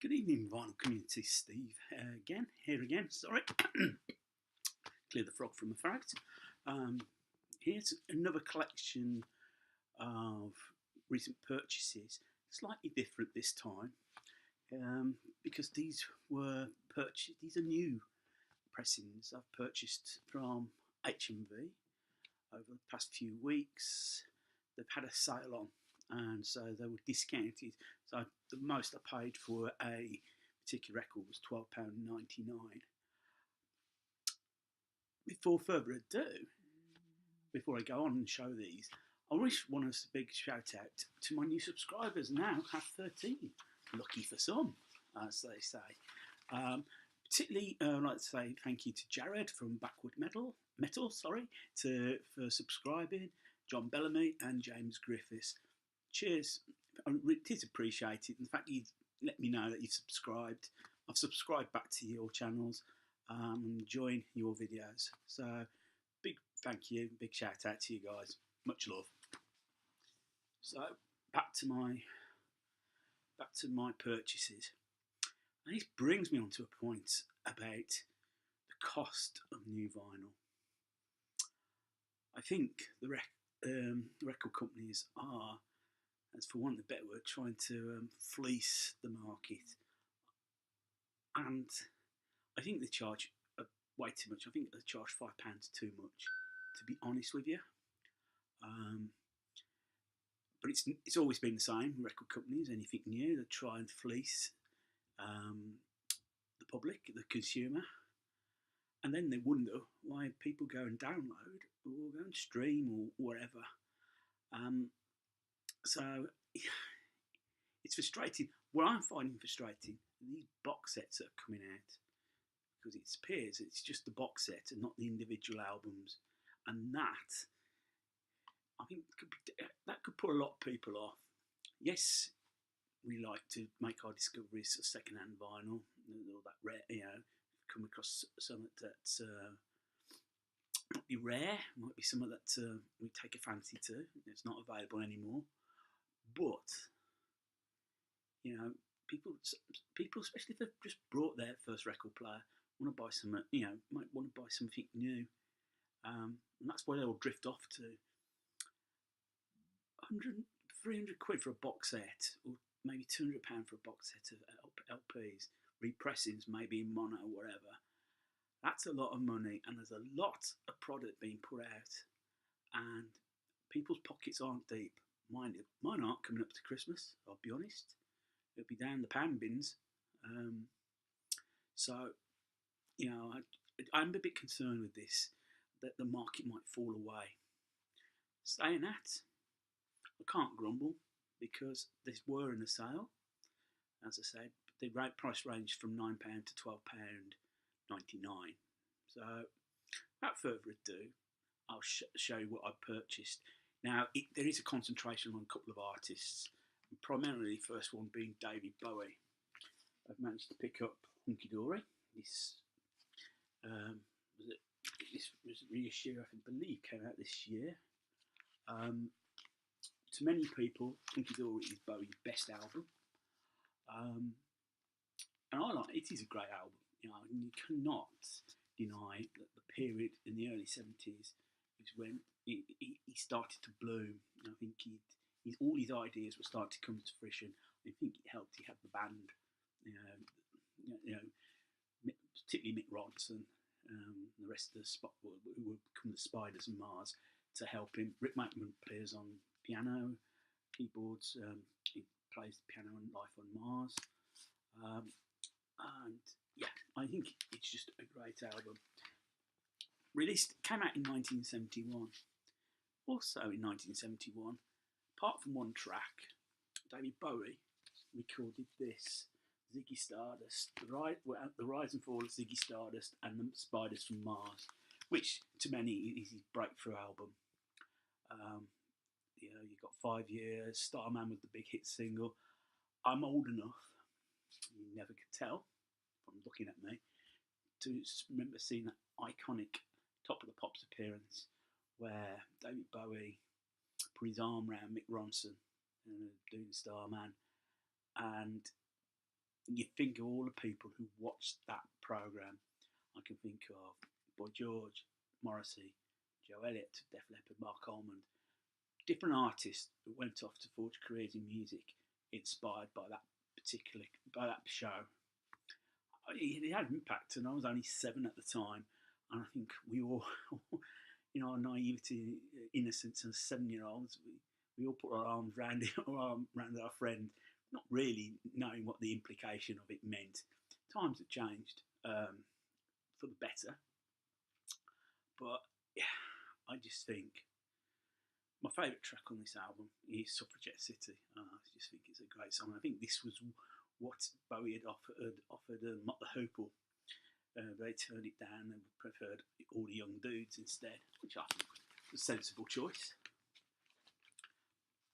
Good evening, vinyl community. Steve here again. Sorry, clear the frog from my throat. Here's another collection of recent purchases. Slightly different this time because these were purchased. These are new pressings I've purchased from HMV over the past few weeks. They've had a sale on, and so they were discounted. So the most I paid for a particular record was £12.99. Before further ado, before I go on and show these, I want us a big shout out to my new subscribers. Now have 13. Lucky for some, as they say. Particularly, I'd like to say thank you to Jared from Backward Metal, for subscribing, John Bellamy and James Griffiths. Cheers. It is appreciated. In fact, you've let me know that you've subscribed. I've subscribed back to your channels and enjoying your videos. So, big thank you, big shout out to you guys. Much love. So, back to my purchases. And this brings me on to a point about the cost of new vinyl. I think the record companies are, as for want of a better word, trying to fleece the market. And I think they charge way too much. I think they charge £5 too much, to be honest with you. But it's always been the same. Record companies, anything new, they try and fleece the public, the consumer. And then they wonder why people go and download or go and stream or whatever. So it's frustrating. What I'm finding frustrating, these box sets that are coming out, because it appears it's just the box set and not the individual albums, and that I think that could put a lot of people off. Yes, we like to make our discoveries of second-hand vinyl, all that rare, come across something that's might be rare, might be something that we take a fancy to. It's not available anymore. But people, especially if they've just brought their first record player, want to buy something. Might want to buy something new, and that's why they'll drift off to 100, 300 quid for a box set, or maybe £200 for a box set of LPs, repressings, maybe in mono or whatever. That's a lot of money, and there's a lot of product being put out, and people's pockets aren't deep. Mine aren't coming up to Christmas, I'll be honest. It'll be down the pound bins. So, I'm a bit concerned with this, that the market might fall away. Saying that, I can't grumble, because they were in a sale. As I said, the price ranged from £9 to £12.99. So, without further ado, I'll show you what I purchased. Now, there is a concentration on a couple of artists, primarily the first one being David Bowie. I've managed to pick up Hunky Dory. This was a reissue, I believe, came out this year. To many people, Hunky Dory is Bowie's best album. And I like it. It is a great album. You cannot deny that the period in the early 70s is when he started to bloom. I think all his ideas were starting to come to fruition. I think it helped. He had the band, particularly Mick Ronson, the rest of the who would become the Spiders and Mars, to help him. Rick Wakeman plays on piano, keyboards. He plays the piano on Life on Mars, and yeah, I think it's just a great album. Came out in 1971. Also in 1971, apart from one track, David Bowie recorded this, Ziggy Stardust, the Rise and Fall of Ziggy Stardust and the Spiders from Mars, which to many is his breakthrough album. You got 5 Years, Starman was the big hit single. I'm old enough, you never could tell from looking at me, to remember seeing that iconic Top of the Pops appearance where David Bowie put his arm around Mick Ronson doing Starman, and you think of all the people who watched that program. I can think of Boy George, Morrissey, Joe Elliott, Def Leppard, Mark Almond, different artists who went off to forge careers in music, inspired by that show. It had an impact, and I was only 7 at the time, and I think we all, our naivety, innocence as 7-year-olds, we all put our arms around our friend, not really knowing what the implication of it meant. Times have changed for the better, but yeah, I just think my favourite track on this album is Suffragette City. I just think it's a great song. I think this was what Bowie had offered Mott the Hoople. They turned it down and preferred All the Young Dudes instead, which I think was a sensible choice.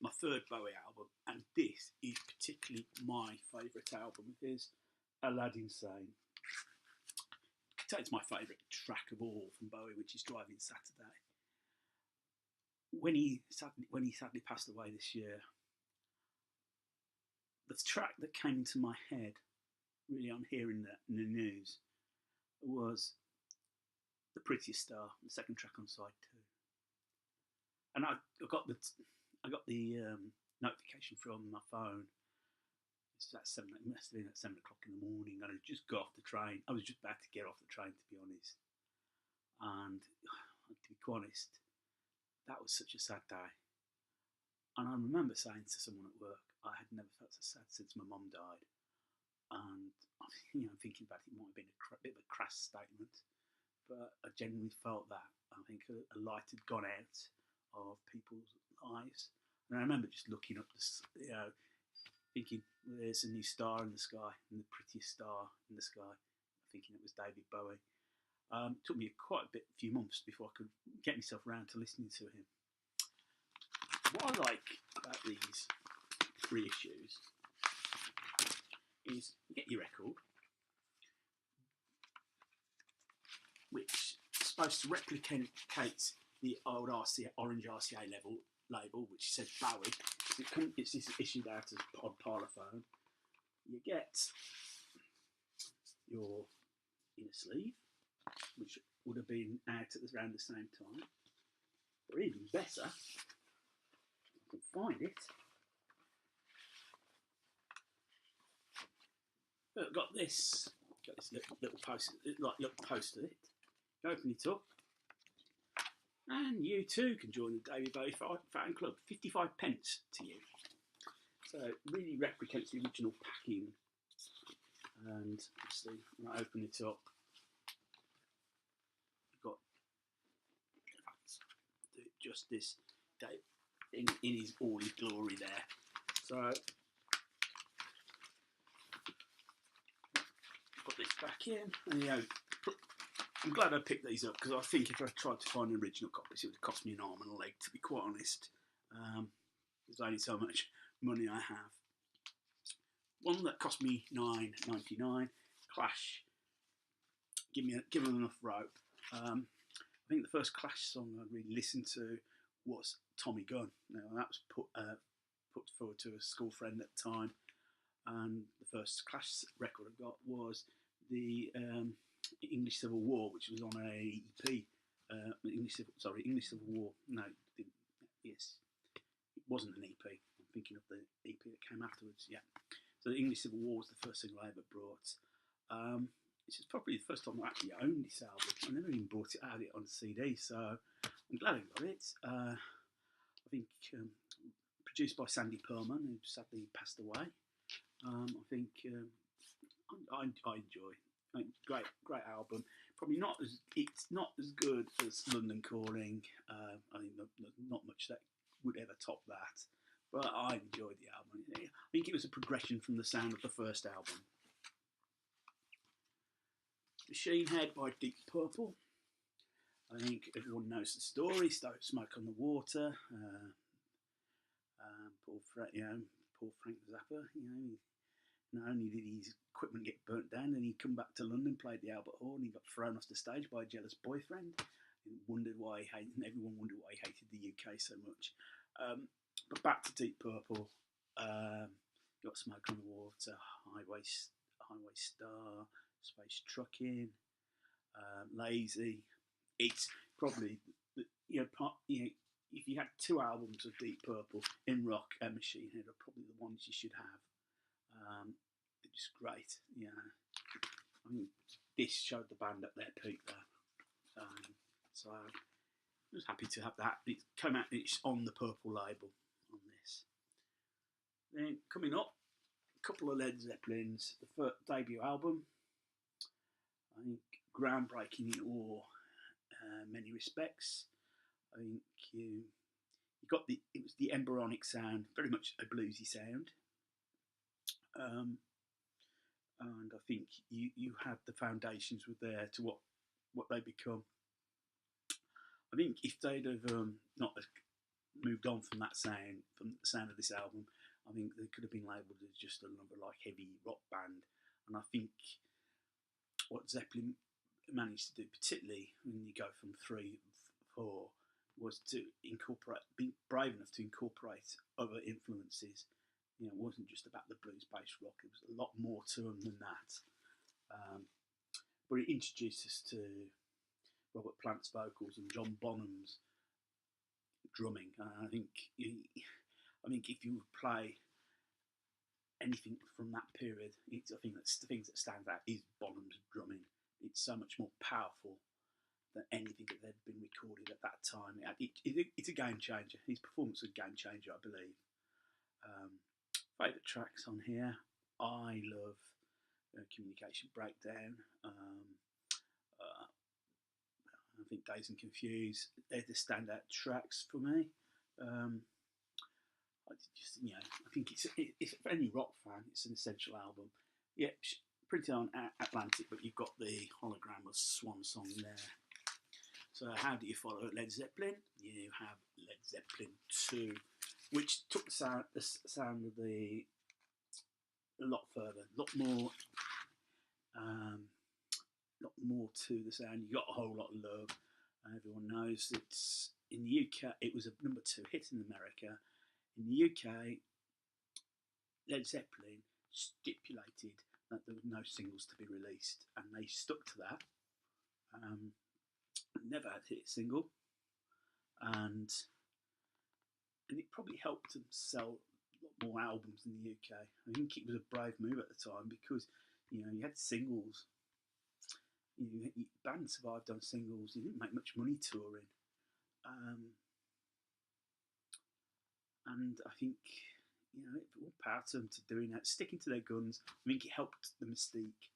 My third Bowie album, and this is particularly my favourite album, is Aladdin Sane. It contains my favourite track of all from Bowie, which is Driving Saturday. When he sadly passed away this year, the track that came into my head, really on hearing that in the news, was The Prettiest Star, the second track on side 2. And I got the notification from my phone. It's at 7. It must have been at 7 o'clock in the morning, and I just got off the train. I was just about to get off the train, to be honest. And to be quite honest, that was such a sad day. And I remember saying to someone at work, I had never felt so sad since my mum died. And thinking about it, might have been a bit of a crass statement, but I genuinely felt that. I think a light had gone out of people's lives, and I remember just looking up, thinking, "There's a new star in the sky, and the prettiest star in the sky." Thinking it was David Bowie. It took me quite a few months before I could get myself around to listening to him. What I like about these reissues is you get your record, which is supposed to replicate the old orange RCA label, which says Bowie. It's issued out as on Parlophone. You get your inner sleeve, which would have been out at around the same time. Or even better, I can find it. But I've got this little poster. It. You open it up, and you too can join the David Bowie fan club. 55 pence to you. So it really replicates the original packing. And obviously, when I open it up, you've got Justice in his all his glory there. So put this back in, and I'm glad I picked these up, because I think if I tried to find original copies, it would cost me an arm and a leg, to be quite honest. There's only so much money I have. One that cost me $9.99, Clash. Give them enough rope. I think the first Clash song I really listened to was Tommy Gun. Now that was put forward to a school friend at the time, and the first Clash record I got was the English Civil War, which was on a EP. English Civil War. No, yes, it wasn't an EP. I'm thinking of the EP that came afterwards. Yeah. So the English Civil War was the first single I ever brought. This is probably the first time I actually owned this album. I never even bought it out on CD, so I'm glad I got it. I think produced by Sandy Pearlman, who sadly passed away. I think I enjoy. I mean, great album. Probably it's not as good as London Calling. I think there's not much that would ever top that. But I enjoyed the album. I think it was a progression from the sound of the first album. Machine Head by Deep Purple. I think everyone knows the story. Smoke on the Water. Poor Frank Zappa. Not only did his equipment get burnt down, then he come back to London, played the Albert Hall, and he got thrown off the stage by a jealous boyfriend. And everyone wondered why he hated the UK so much. But back to Deep Purple. got Smoke on the Water, Highway Star, Space Trucking, Lazy. It's probably if you had 2 albums of Deep Purple in rock and Machine Head, are probably the ones you should have. They're just great. I mean, this showed the band at their peak there. So I was happy to have that. It came out. It's on the Purple label on this. Then coming up, a couple of Led Zeppelins. The first debut album, I think, groundbreaking in all many respects. I think you got it was the embryonic sound, very much a bluesy sound, and I think you had the foundations were there to what they become. I think if they'd have not moved on from that sound, from the sound of this album, I think they could have been labelled as just another like heavy rock band. And I think what Zeppelin managed to do, particularly when you go from 3, 4, was to be brave enough to incorporate other influences. It wasn't just about the blues-based rock. There was a lot more to them than that. But it introduced us to Robert Plant's vocals and John Bonham's drumming. And I think if you would play anything from that period, I think that's the things that stand out is Bonham's drumming. It's so much more powerful than anything that had been recorded at that time. It's a game changer. His performance was a game changer, I believe. Favourite tracks on here, I love Communication Breakdown. I think Dazed and Confused, they're the standout tracks for me. I think if any rock fan, it's an essential album. Yeah, printed on Atlantic, but you've got the hologram of Swan Song there. So how do you follow Led Zeppelin? You have Led Zeppelin 2, which took the sound of a lot further, a lot more to the sound. You got A Whole Lot of Love. Everyone knows it's in the UK. It was a number 2 hit in America. In the UK, Led Zeppelin stipulated that there were no singles to be released, and they stuck to that. Never had a hit single, and it probably helped them sell a lot more albums in the UK. I think it was a brave move at the time because you had singles. Bands survived on singles. You didn't make much money touring, and I think all power to them to doing that, sticking to their guns. I think it helped the mystique.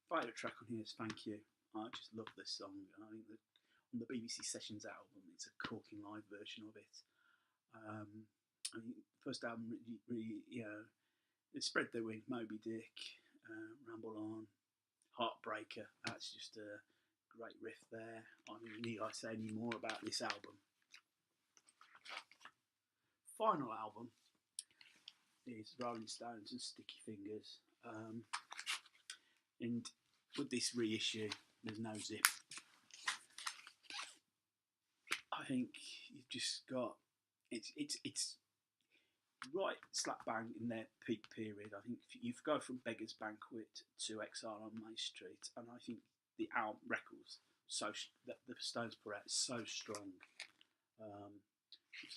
Favourite track on here is Thank You. I just love this song. I think that on the BBC Sessions album, it's a corking live version of it. I think the first album really it spread their wings. Moby Dick, Ramble On, Heartbreaker. That's just a great riff there. I don't need I say any more about this album. Final album is Rolling Stones and Sticky Fingers. And with this reissue, there's no zip. I think you've just got it's right slap bang in their peak period. I think you go from Beggar's Banquet to Exile on Main Street, and I think the album records that the Stones put out is so strong.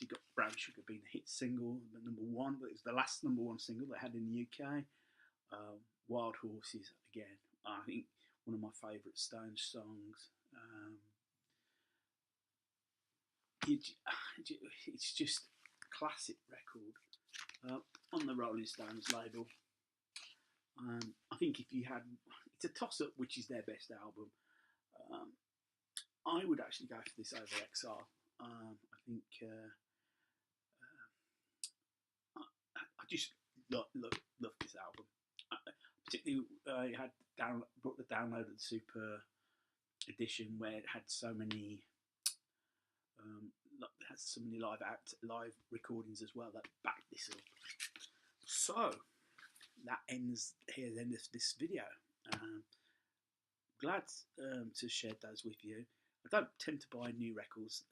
You've got Brown Sugar being a hit single, the number 1, but it was the last number 1 single they had in the UK. Wild Horses, again, I think one of my favourite Stones songs. It's just a classic record on the Rolling Stones label. I think if you had, it's a toss-up which is their best album. I would actually go for this over Exile. I think I just love this album. Particularly, it had brought the downloaded Super edition where it had so many live recordings as well that backed this up. So that ends this video. Glad to share those with you. I don't tend to buy new records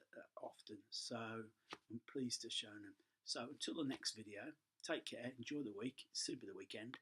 often, so I'm pleased to show them. So until the next video, Take care. Enjoy the week. Super the weekend.